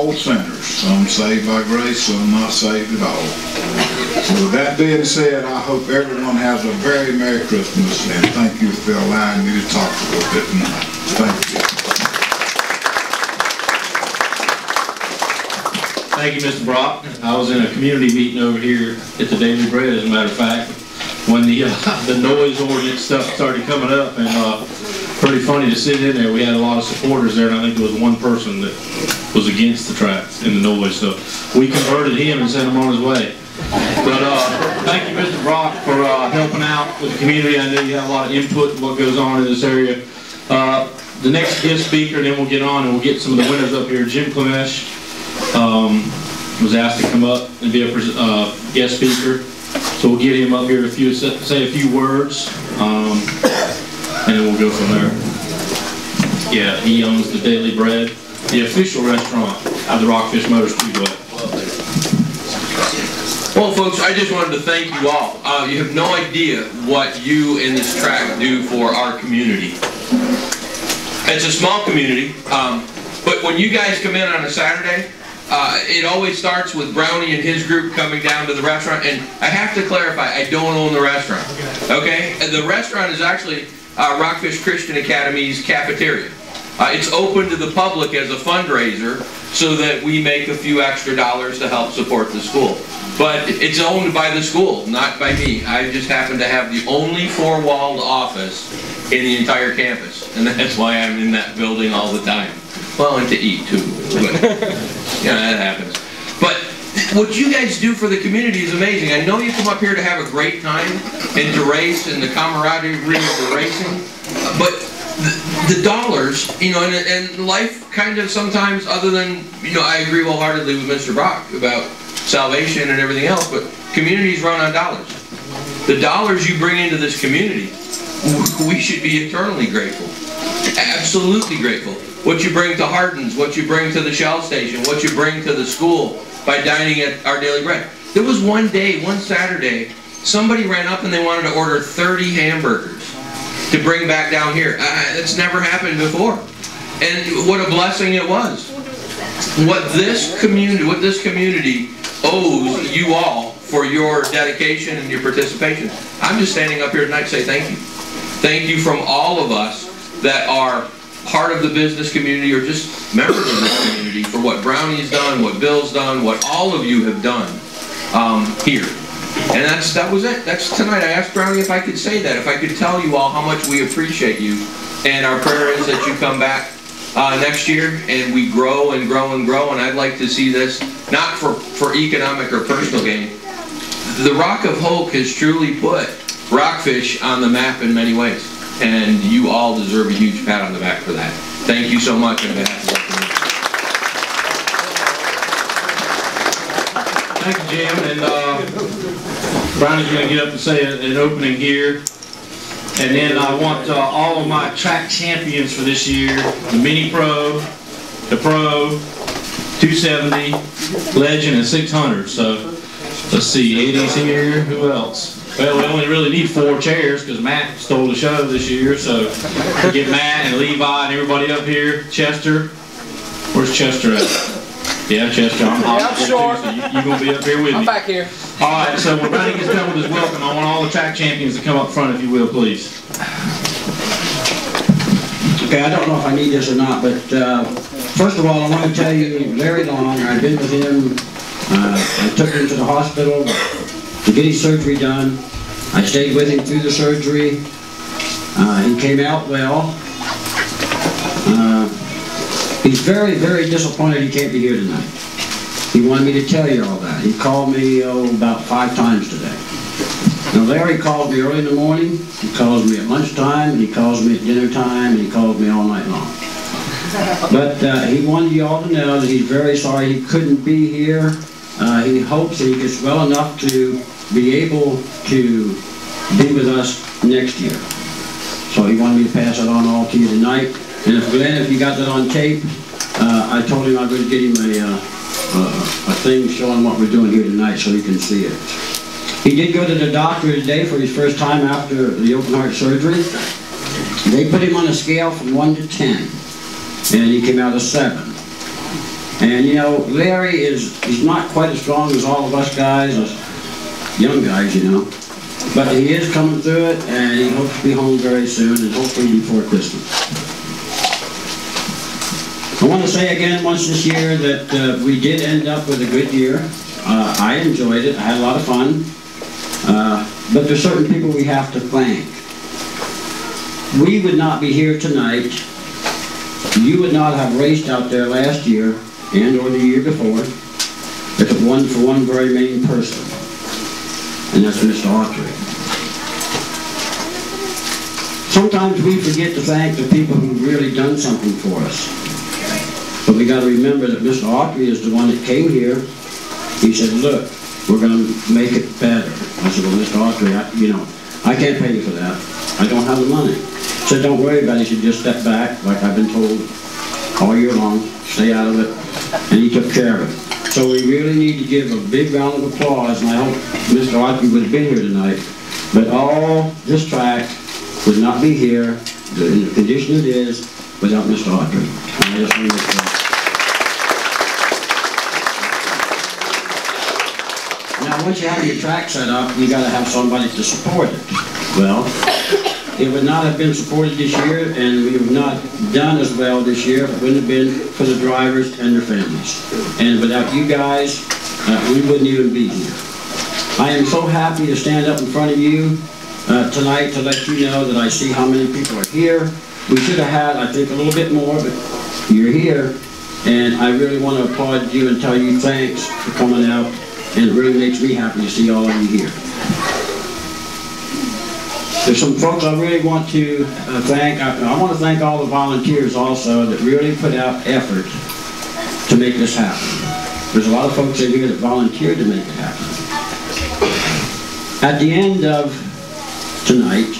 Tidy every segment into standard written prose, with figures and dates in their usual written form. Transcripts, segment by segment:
all sinners, some saved by grace, some not saved at all. So with that being said, I hope everyone has a very Merry Christmas, and thank you for allowing me to talk a little bit tonight. Thank you. Thank you, Mr. Brock. I was in a community meeting over here at the Daily Bread, as a matter of fact, when the noise ordinance stuff started coming up, and pretty funny to sit in there. We had a lot of supporters there, and I think there was one person that was against the tracks and the noise stuff. We converted him and sent him on his way. But thank you, Mr. Brock, for helping out with the community. I know you have a lot of input in what goes on in this area. The next guest speaker, and then we'll get on and we'll get some of the winners up here. Jim Klemish was asked to come up and be a guest speaker. So we'll get him up here to say a few words, and then we'll go from there. Yeah, he owns the Daily Bread, the official restaurant of the Rockfish Motor Speedway. Well, folks, I just wanted to thank you all. You have no idea what you in this track do for our community. It's a small community, but when you guys come in on a Saturday, it always starts with Brownie and his group coming down to the restaurant. And I have to clarify, I don't own the restaurant. Okay? And the restaurant is actually Rockfish Christian Academy's cafeteria. It's open to the public as a fundraiser so that we make a few extra dollars to help support the school. But it's owned by the school, not by me. I just happen to have the only four-walled office in the entire campus. And that's why I'm in that building all the time. Well, and to eat too. But, yeah, that happens. But what you guys do for the community is amazing. I know you come up here to have a great time and to race and the camaraderie of the racing. But the dollars, you know, and life kind of sometimes, other than, you know, I agree wholeheartedly with Mr. Brock about salvation and everything else, but communities run on dollars. The dollars you bring into this community, we should be eternally grateful. Absolutely grateful. What you bring to Hardin's, what you bring to the Shell Station, what you bring to the school by dining at our Daily Bread. There was one day, one Saturday, somebody ran up and they wanted to order 30 hamburgers to bring back down here. It's never happened before. And what a blessing it was. What this community owes you all for your dedication and your participation. I'm just standing up here tonight to say thank you. Thank you from all of us that are part of the business community or just members of this community for what Brownie's done, what Bill's done, what all of you have done here. And that was it. That's tonight. I asked Brownie if I could say that, if I could tell you all how much we appreciate you. And our prayer is that you come back next year and we grow and grow and grow. And I'd like to see this, not for economic or personal gain. The Rock of Hoke has truly put Rockfish on the map in many ways. And you all deserve a huge pat on the back for that. Thank you so much on behalf of the community. Thank you, Jim. And Brownie's going to get up and say an opening here. And then I want all of my track champions for this year, the Mini Pro, the Pro, 270, Legend, and 600. So let's see, Eddie's here. Who else? Well, we only really need 4 chairs because Matt stole the show this year. So we get Matt and Levi and everybody up here. Chester. Where's Chester at? Yeah, Chester. I'm short. So you're going to be up here with me. I'm back here. All right, so when Brownie gets done with his welcome, I want all the track champions to come up front, if you will, please. Okay, I don't know if I need this or not, but first of all, I want to tell you, Larry Long, I've been with him. I took him to the hospital to get his surgery done. I stayed with him through the surgery. He came out well. He's very, very disappointed he can't be here tonight. He wanted me to tell you all that. He called me about 5 times today. Now Larry called me early in the morning, he calls me at lunchtime, and he calls me at dinner time, and he calls me all night long. But he wanted you all to know that he's very sorry he couldn't be here. He hopes that he gets well enough to be able to be with us next year. So he wanted me to pass it on all to you tonight. And if Glenn, if you got that on tape, I told him I was going to get him a thing showing what we're doing here tonight so he can see it. He did go to the doctor today for his first time after the open heart surgery. They put him on a scale from 1 to 10, and he came out a 7. And you know, Larry he's not quite as strong as all of us guys, as young guys, you know. But he is coming through it, and he hopes to be home very soon, and hopefully before Christmas. I want to say again once this year that we did end up with a good year. I enjoyed it. I had a lot of fun. But there's certain people we have to thank. We would not be here tonight. You would not have raced out there last year and or the year before if it wasn't for one very main person, and that's Mr. Autry. Sometimes we forget to thank the people who've really done something for us. But we got to remember that Mr. Autry is the one that came here. He said, look, we're going to make it better. I said, well, Mr. Autry, I can't pay you for that. I don't have the money. He said, don't worry about it. You should just step back, like I've been told all year long. Stay out of it. And he took care of it. So we really need to give a big round of applause, and I hope Mr. Autry would have been here tonight. But all this track would not be here in the condition it is without Mr. Autry. And I just want to make sure. Now, once you have your track set up, you got to have somebody to support it. Well, it would not have been supported this year, and we have not done as well this year if it wouldn't have been for the drivers and their families. And without you guys, we wouldn't even be here. I am so happy to stand up in front of you tonight to let you know that I see how many people are here. We should have had, I think, a little bit more, but you're here, and I really want to applaud you and tell you thanks for coming out, and it really makes me happy to see all of you here. There's some folks I really want to thank. I want to thank all the volunteers also that really put out effort to make this happen. There's a lot of folks in here that volunteered to make it happen. At the end of tonight,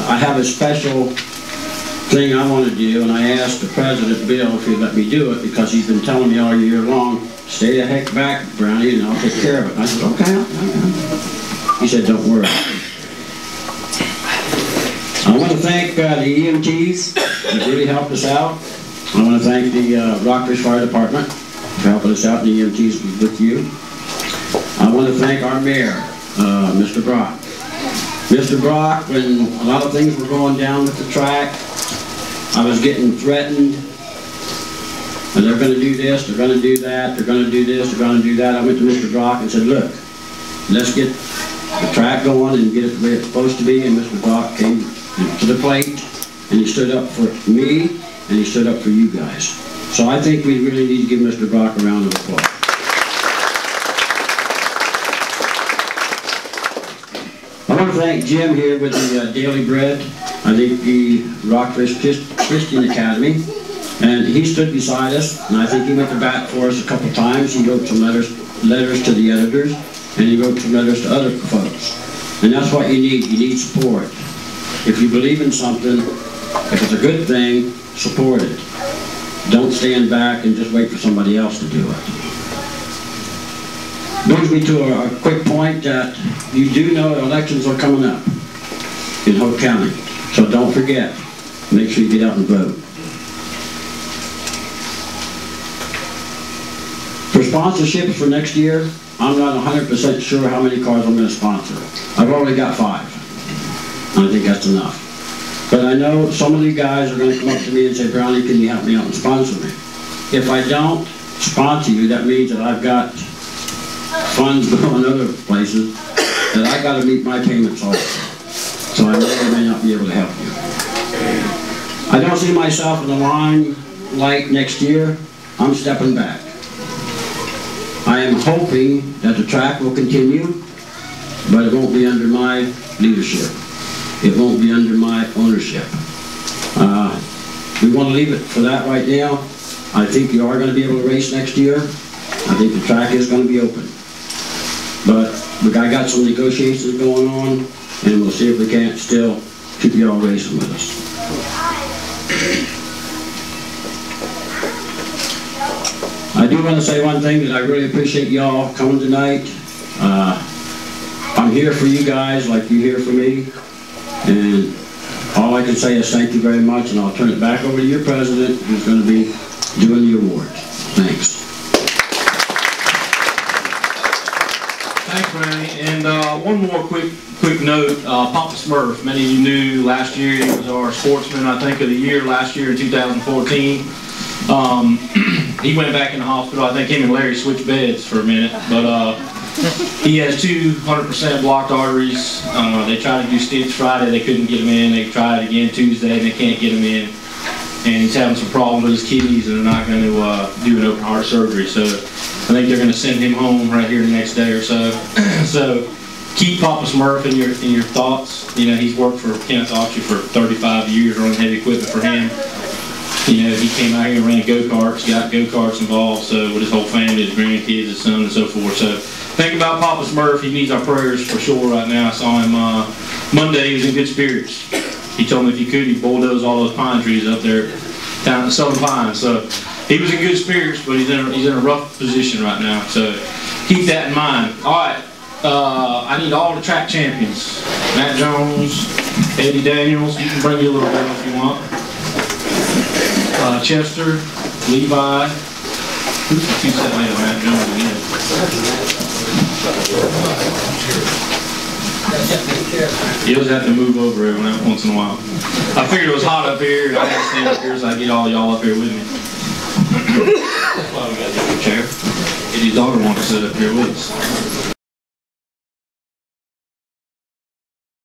I have a special thing I want to do, and I asked the President, Bill, if he'd let me do it, because he's been telling me all year long, stay the heck back, Brownie, and I'll take care of it. And I said, okay. He said, don't worry. I want to thank the EMTs that really helped us out. I want to thank the Rockbridge Fire Department for helping us out, and the EMTs with you. I want to thank our mayor, Mr. Brock. Mr. Brock, when a lot of things were going down with the track, I was getting threatened, and they're going to do this, they're going to do that, they're going to do this, they're going to do that. I went to Mr. Brock and said, look, let's get the track going and get it the way it's supposed to be, and Mr. Brock came to the plate, and he stood up for me, and he stood up for you guys. So I think we really need to give Mr. Brock a round of applause. I want to thank Jim here with the Daily Bread. I think the Rockbridge Christian Academy, and he stood beside us, and I think he went to bat for us a couple times. He wrote some letters to the editors, and he wrote some letters to other folks. And that's what you need. You need support. If you believe in something, if it's a good thing, support it. Don't stand back and just wait for somebody else to do it. Brings me to a quick point that you do know elections are coming up in Hoke County. So don't forget, make sure you get out and vote. For sponsorships for next year, I'm not 100% sure how many cars I'm going to sponsor. I've already got 5. I think that's enough. But I know some of you guys are going to come up to me and say, Brownie, can you help me out and sponsor me? If I don't sponsor you, that means that I've got funds going other places that I got to meet my payments also. So I may or may not be able to help you. I don't see myself in the limelight next year. I'm stepping back. I am hoping that the track will continue, but it won't be under my leadership. It won't be under my ownership. We want to leave it for that right now. I think you are going to be able to race next year. I think the track is going to be open. But I got some negotiations going on, and we'll see if we can't still keep you all racing with us. I do want to say one thing, that I really appreciate y'all coming tonight. I'm here for you guys like you're here for me. And all I can say is thank you very much, and I'll turn it back over to your president, who's going to be doing the awards. Thanks. Thanks, Randy. And one more quick note. Papa Smurf, many of you knew last year he was our sportsman, I think, of the year last year in 2014. He went back in the hospital. I think him and Larry switched beds for a minute, but he has 200% blocked arteries. They tried to do stitch Friday, they couldn't get him in. They tried again Tuesday, and they can't get him in. And he's having some problems with his kidneys, and they're not going to do an open heart surgery. So I think they're going to send him home right here the next day or so. So keep Papa Smurf in your thoughts. You know, he's worked for Kenneth Auction for 35 years, running heavy equipment for him. You know, he came out here and ran go-karts, got go-karts involved, so with his whole family, his grandkids, his son, and so forth. So think about Papa Smurf. He needs our prayers for sure right now. I saw him Monday. He was in good spirits. He told me if he could, he'd bulldoze all those pine trees up there down in Southern Pines. So he was in good spirits, but he's in a rough position right now. So keep that in mind. All right. I need all the track champions. Matt Jones, Eddie Daniels. You can bring your little girl if you want. Chester, Levi. Who's that later? Matt Jones again. You always have to move over every once in a while. I figured it was hot up here, and I had to stand up here so I could get all y'all up here with me. That's why we got the chair. Eddie's daughter wants to sit up here with us.